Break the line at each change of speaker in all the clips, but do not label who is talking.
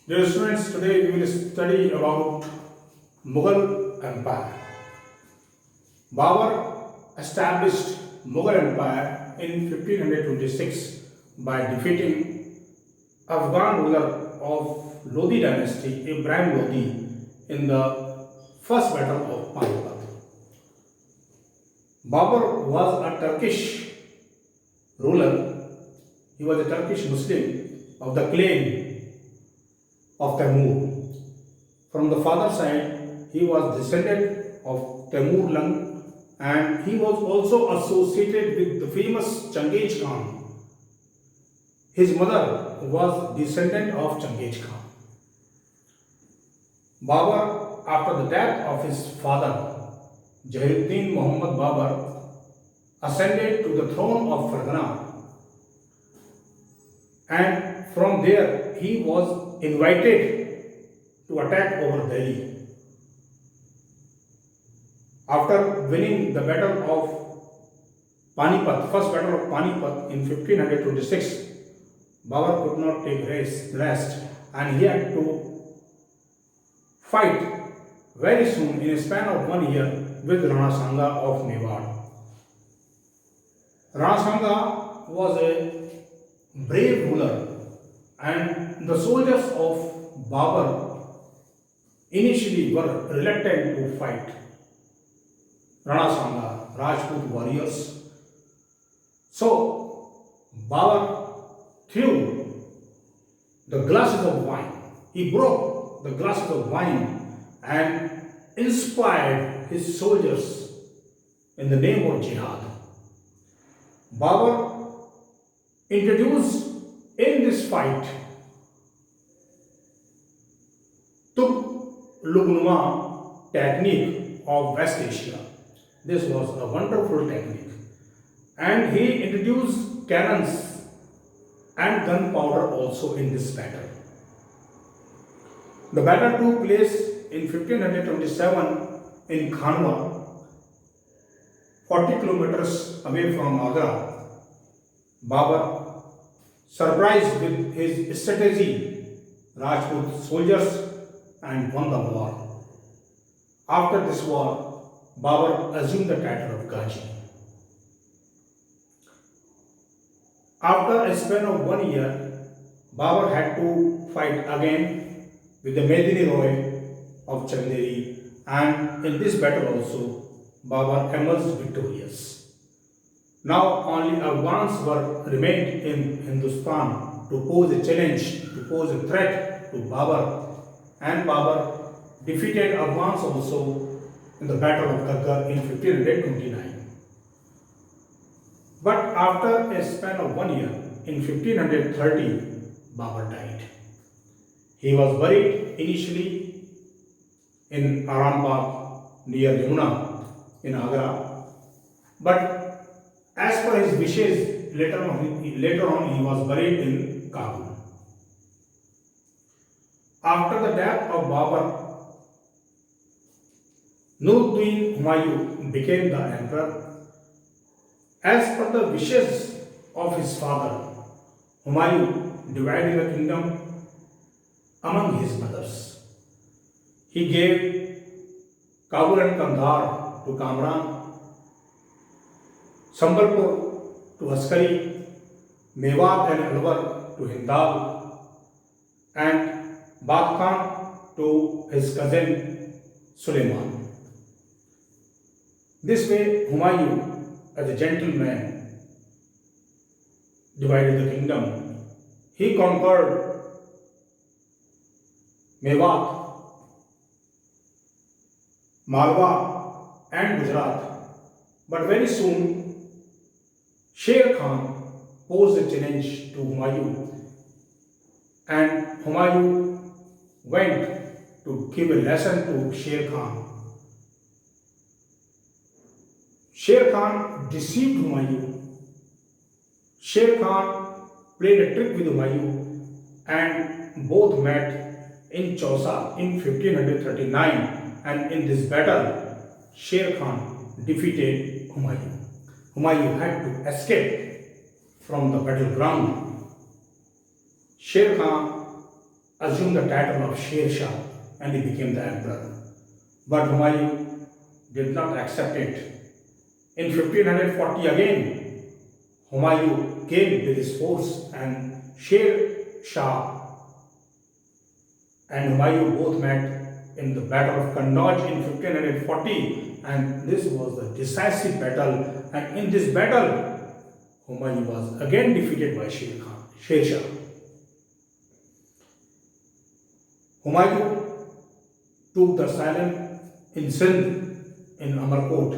Dear students, today we will study about Mughal Empire. Babur established Mughal Empire in 1526 by defeating Afghan ruler of Lodi dynasty, Ibrahim Lodi, in the first battle of Panipat. Babur was a Turkish ruler. He was a Turkish Muslim of the clan of Timur. From the father side, he was descendant of Timur Lang, and he was also associated with the famous Changiz Khan. His mother was descendant of Changiz Khan. Babur, after the death of his father, Jahiruddin Muhammad Babur, ascended to the throne of Fargana, and from there he was invited to attack over Delhi. After winning the battle of Panipat, first battle of Panipat in 1526, Babur could not take rest, and he had to fight very soon in a span of 1 year with Rana Sanga of Mewar. Rana Sanga was a brave ruler, and the soldiers of Babur initially were reluctant to fight Rana Sanga, Rajput warriors. So Babur threw the glasses of wine. He broke the glasses of wine and inspired his soldiers in the name of jihad. Babur introduced in this fight took Lugnuma technique of West Asia. This was a wonderful technique, and he introduced cannons and gunpowder also in this battle. The battle took place in 1527 in Khanwa, 40 kilometers away from Agra. Babur, surprised with his strategy, Rajput soldiers, and won the war. After this war, Babur assumed the title of Ghazi. After a span of 1 year, Babur had to fight again with the Medini Roy of Chanderi, and in this battle also, Babur emerged victorious. Now only Afghans were remained in Hindustan to pose a challenge, to pose a threat to Babur, and Babur defeated Afghans also in the Battle of Gaggar in 1529. But after a span of 1 year, in 1530, Babur died. He was buried initially in Arambagh near Yamuna in Agra, but as per his wishes, later on he was buried in Kabul. After the death of Babur, Nuruddin Humayun became the emperor. As per the wishes of his father, Humayun divided the kingdom among his brothers. He gave Kabul and Kandahar to Kamran, Sambalpur to Askari, Mewat and Alwar to Hindal, and Badkhan to his cousin Suleiman. This way, Humayun, as a gentleman, divided the kingdom. He conquered Mewat, Malwa, and Gujarat, but very soon Sher Khan posed a challenge to Humayun, and Humayun went to give a lesson to Sher Khan. Sher Khan deceived Humayun. Sher Khan played a trick with Humayun, and both met in Chausa in 1539, and in this battle, Sher Khan defeated Humayun. Humayun had to escape from the battleground. Sher Khan assumed the title of Sher Shah and he became the emperor. But Humayun did not accept it. In 1540 again, Humayun came with his force and Sher Shah and Humayun both met in the Battle of Kannauj in 1540, and this was the decisive battle, and in this battle Humayun was again defeated by Sher Shah. Humayun took the asylum in Sindh in Amarkot.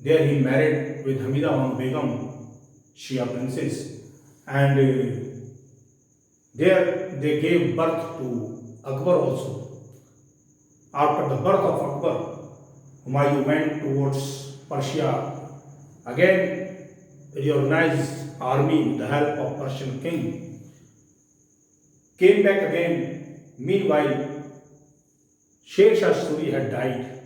There he married with Hamida Banu Begum, Shia princess, and there they gave birth to Akbar also. After the birth of Akbar, Humayun went towards Persia, again reorganized army with the help of Persian king, came back again. Meanwhile, Sher Shah Suri had died.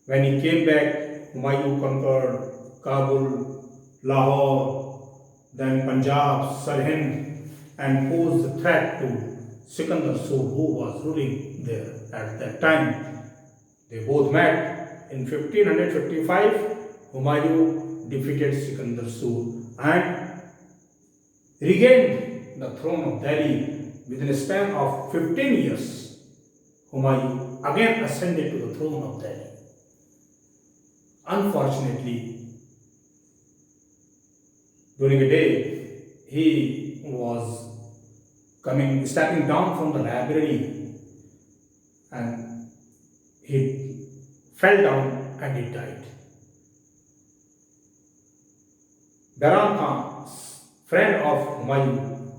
When he came back, Humayun conquered Kabul, Lahore, then Punjab, Sirhind, and posed the threat to Sikandar Sood, who was ruling there at that time. They both met. In 1555, Humayun defeated Sikandar Sood and regained the throne of Delhi. Within a span of 15 years, Humayun again ascended to the throne of Delhi. Unfortunately, during a day, he was stepping down from the library, and he fell down and he died. Baran Khan, friend of Humayun,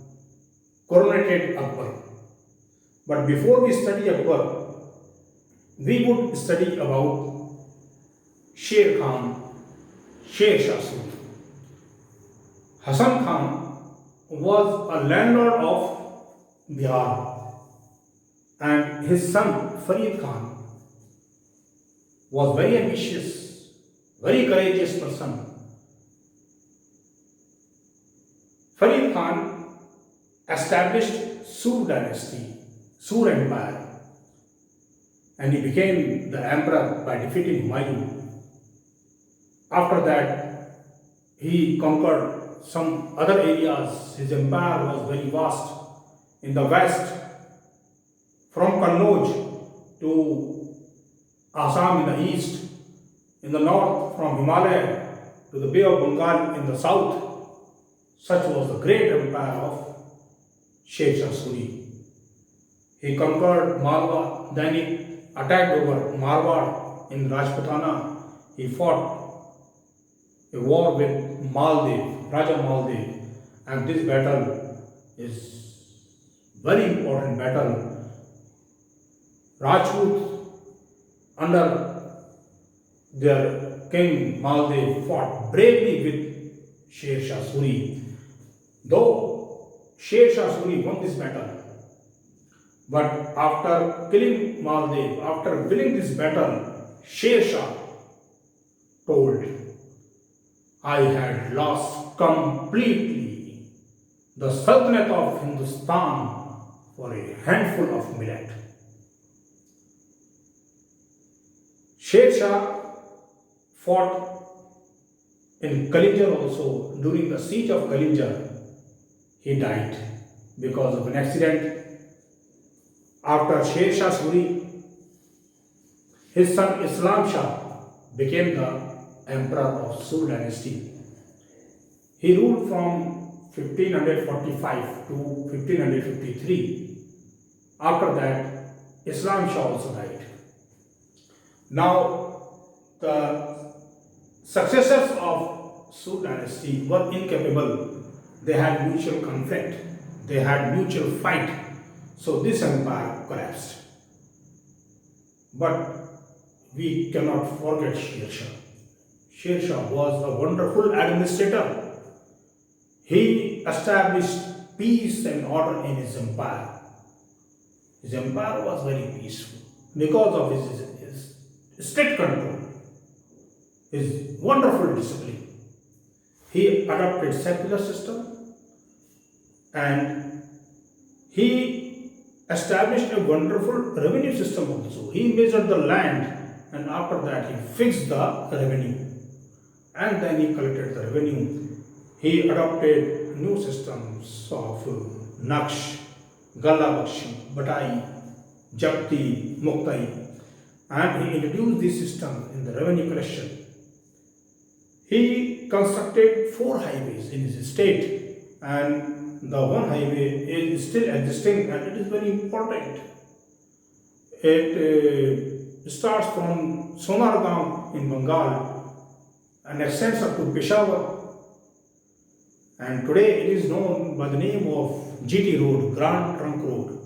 coronated Akbar. But before we study Akbar, we would study about Sher Khan, Sher Shah Suri. Hasan Khan was a landlord of Bihar, and his son Farid Khan was very ambitious, very courageous person. Farid Khan established Sur dynasty, Sur Empire, and he became the emperor by defeating Humayun. After that, he conquered some other areas. His empire was very vast. In the west, from Kannauj to Assam in the east, in the north, from Himalaya to the Bay of Bengal in the south. Such was the great empire of Sher Shah Suri. He conquered Malwa, then he attacked over Marwar in Rajputana. He fought a war with Maldev, Raja Maldev, and this battle is very important battle. Rajput under their king Maldev fought bravely with Sher Shah Suri. Though Sher Shah Suri won this battle, but after killing Maldev, after winning this battle, Sher Shah told, I had lost completely the Sultanate of Hindustan for a handful of millet. Sher Shah fought in Kalinjar also. During the siege of Kalinjar, he died because of an accident. After Sher Shah Suri, his son Islam Shah became the emperor of Sur dynasty. He ruled from 1545 to 1553. After that, Islam Shah also died. Now, the successors of Sur dynasty were incapable. They had mutual conflict. They had mutual fight. So this empire collapsed. But we cannot forget Sher Shah. Sher Shah was a wonderful administrator. He established peace and order in his empire. His empire was very peaceful because of his strict control, his wonderful discipline. He adopted secular system and he established a wonderful revenue system also. He measured the land and after that he fixed the revenue and then he collected the revenue. He adopted new systems of Naksh, Gala Bakshi, Batai, Japti, Muktai, and he introduced this system in the revenue collection. He constructed four highways in his state, and the one highway is still existing and it is very important. It starts from Sonargaon in Bengal and extends up to Peshawar, and today it is known by the name of GT Road, Grand Trunk Road.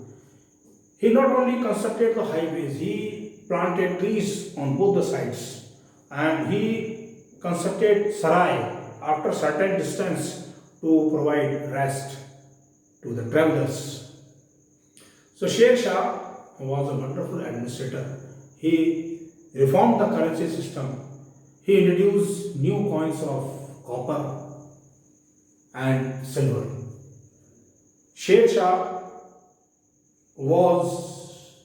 He not only constructed the highways, he planted trees on both the sides and he constructed sarai after certain distance to provide rest to the travelers. So Sher Shah was a wonderful administrator. He reformed the currency system. He introduced new coins of copper and silver. Sher Shah was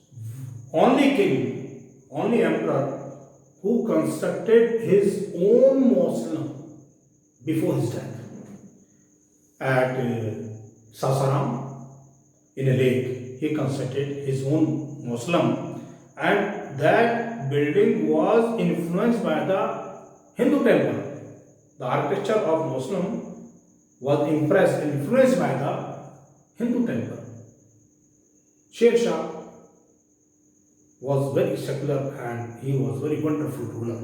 only king, only emperor who constructed his own mausoleum before his death at Sasaram in a lake. He constructed his own mausoleum, and that building was influenced by the Hindu temple. The architecture of mausoleum was influenced by the Hindu temple. Sher Shah was very secular and he was very wonderful ruler.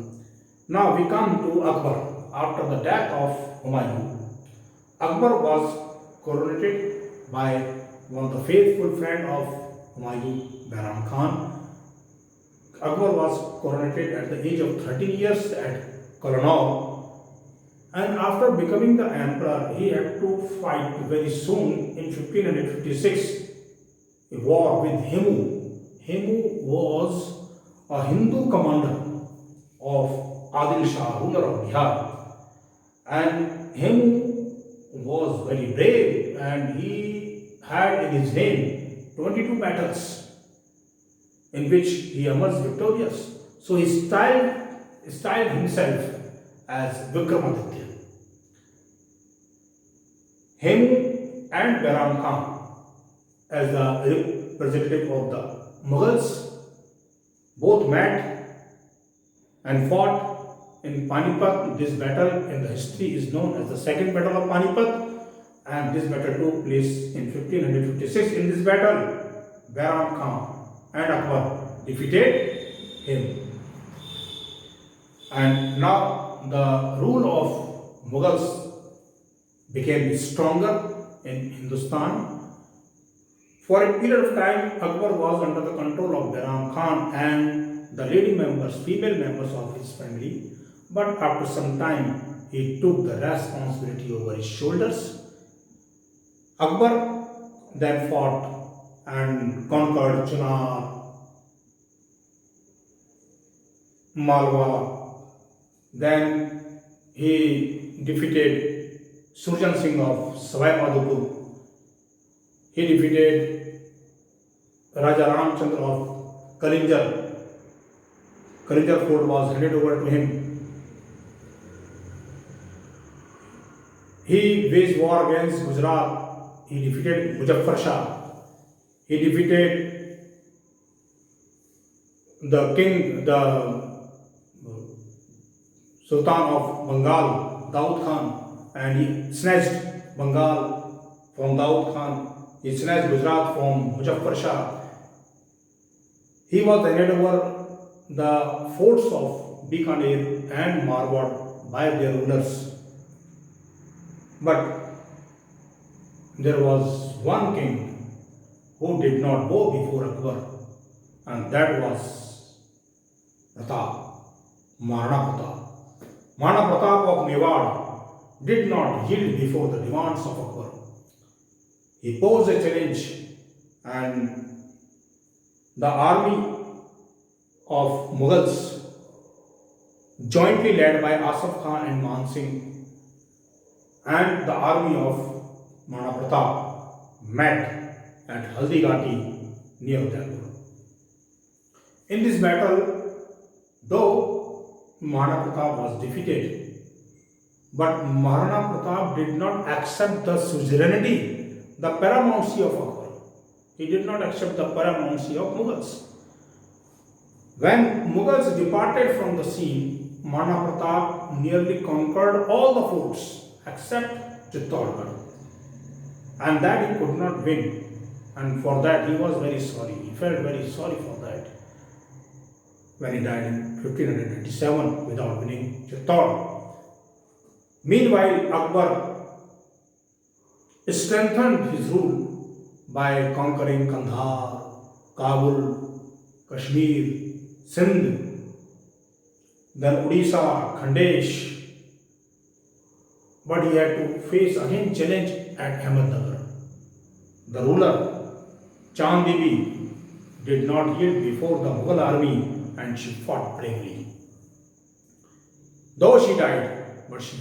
Now we come to Akbar. After the death of Humayun, Akbar was coronated by one of the faithful friend of Humayun, Bahram Khan. Akbar was coronated at the age of 13 years at Kolonau, and after becoming the emperor, he had to fight very soon in 1556 a war with Hemu. Hemu was a Hindu commander of Adil Shah, ruler of Bihar, and Hemu was very brave and he had in his name 22 battles in which he emerged victorious. So he styled himself as Vikramaditya. Hemu and Bahram Khan, as the representative of the Mughals, both met and fought in Panipat. This battle in the history is known as the Second Battle of Panipat, and this battle took place in 1556. In this battle, Bahram Khan and Akbar defeated him. And now the rule of Mughals became stronger in Hindustan. For a period of time, Akbar was under the control of Bahram Khan and the lady members, female members of his family. But after some time, he took the responsibility over his shoulders. Akbar then fought and conquered Chunar, Malwa. Then he defeated Surjan Singh of Savai Madhopur. He defeated Raja Ramchandra of Kalinjar. Kalinjar fort was handed over to him. He waged war against Gujarat. He defeated Muzaffar Shah. He defeated the Sultan of Bengal, Daud Khan, and he snatched Bengal from Daud Khan. He snatched Gujarat from Muzaffar Shah. He was handed over the forts of Bikaner and Marwar by their rulers. But there was one king who did not bow before Akbar, and that was Pratap, Maharana Pratap. Maharana Pratap of Mewar did not yield before the demands of Akbar. He posed a challenge, and the army of Mughals, jointly led by Asaf Khan and Man Singh, and the army of Maharana Pratap met at Haldighati near Jaipur. In this battle, though Maharaja Pratap was defeated, but Maharana Pratap did not accept the suzerainty, the paramountcy of Akbar. He did not accept the paramountcy of Mughals. When Mughals departed from the scene, Maharana Pratap nearly conquered all the forts except Chittorgarh, and that he could not win. And for that he was very sorry. He felt very sorry for that when he died in 1597 without winning Chittor. Meanwhile, Akbar strengthened his rule by conquering Kandahar, Kabul, Kashmir, Sindh, then Odisha, Khandesh. But he had to face again challenge at Ahmednagar. The ruler, Chand Bibi, did not yield before the Mughal army and she fought bravely. Though she died, but she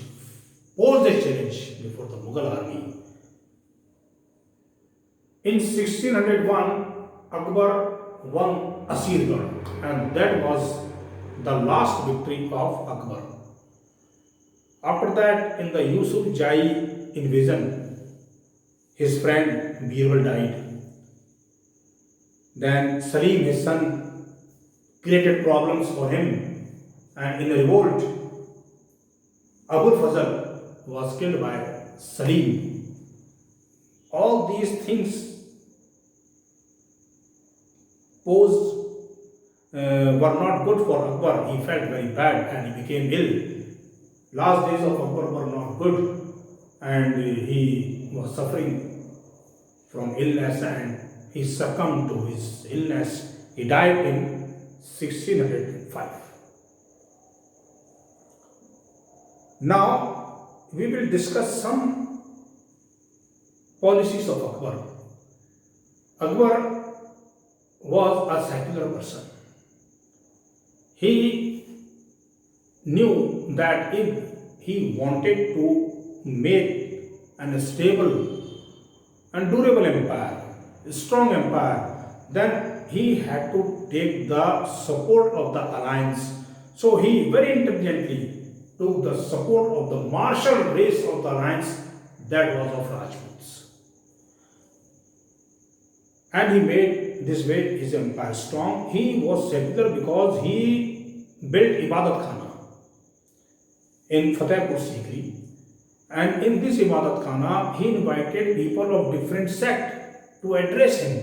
posed a challenge before the Mughal army. In 1601, Akbar won Asirgarh, and that was the last victory of Akbar. After that, in the Yusuf Jai invasion, his friend Birbal died. Then Salim, his son, created problems for him, and in a revolt, Abul Fazl was killed by Salim. All these things posed were not good for Akbar. He felt very bad and he became ill. Last days of Akbar were not good, and he was suffering from illness and he succumbed to his illness. He died in 1605. Now we will discuss some policies of Akbar. Akbar was a secular person. He knew that if he wanted to make an stable and durable empire, a strong empire, then he had to take the support of the alliance. So he very intelligently took the support of the martial race of the alliance, that was of Rajputs. And he made this way his empire strong. He was secular because he built Ibadat Khana in Fatehpur Sikri, and in this Ibadat Khana he invited people of different sect to address him,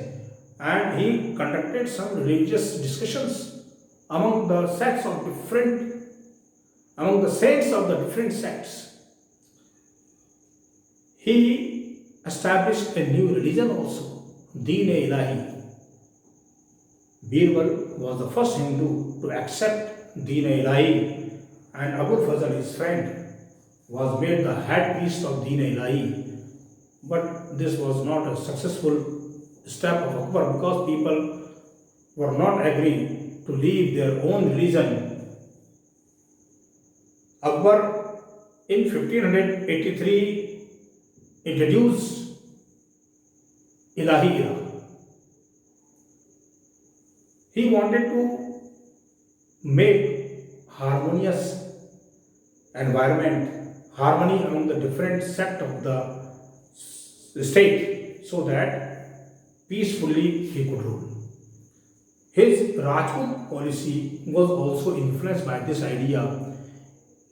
and he conducted some religious discussions among the sects of different, among the saints of the different sects. He established a new religion also, Deen-e-Ilahi. Birbal was the first Hindu to accept Deen-e-Ilahi, and Abul Fazl, his friend, was made the head priest of Deen-e-Ilahi. But this was not a successful step of Akbar because people were not agree to leave their own religion. Akbar in 1583 introduced Ilahi era. He wanted to make harmonious environment, harmony among the different sect of the state, so that peacefully he could rule. His Rajput policy was also influenced by this idea.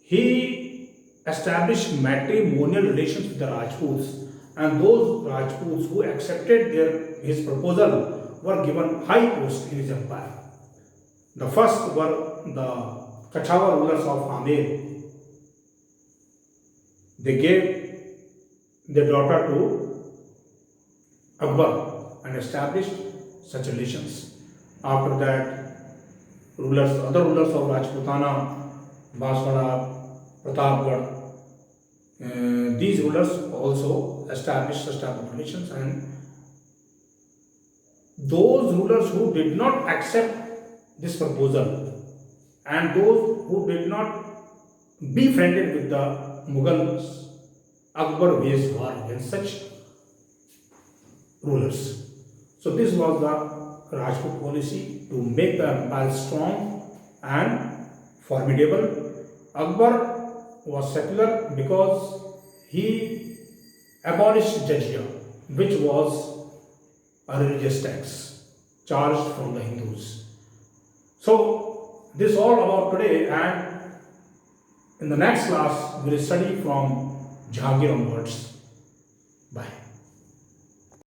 He established matrimonial relations with the Rajputs, and those Rajputs who accepted his proposal were given high posts in his empire. The first were the Kachhawa rulers of Amer. They gave their daughter to Akbar and established such relations. After that, other rulers of Rajputana, Baswara, Pratapgarh, these rulers also established such type of relations, and those rulers who did not accept this proposal and those who did not be friended with the Mughals, Akbar waged war against such rulers. So this was the Rajput policy to make the empire strong and formidable. Akbar was secular because he abolished jizya, which was a religious tax charged from the Hindus. So, this all about today, and in the next class we will study from Jahangir onwards. Bye.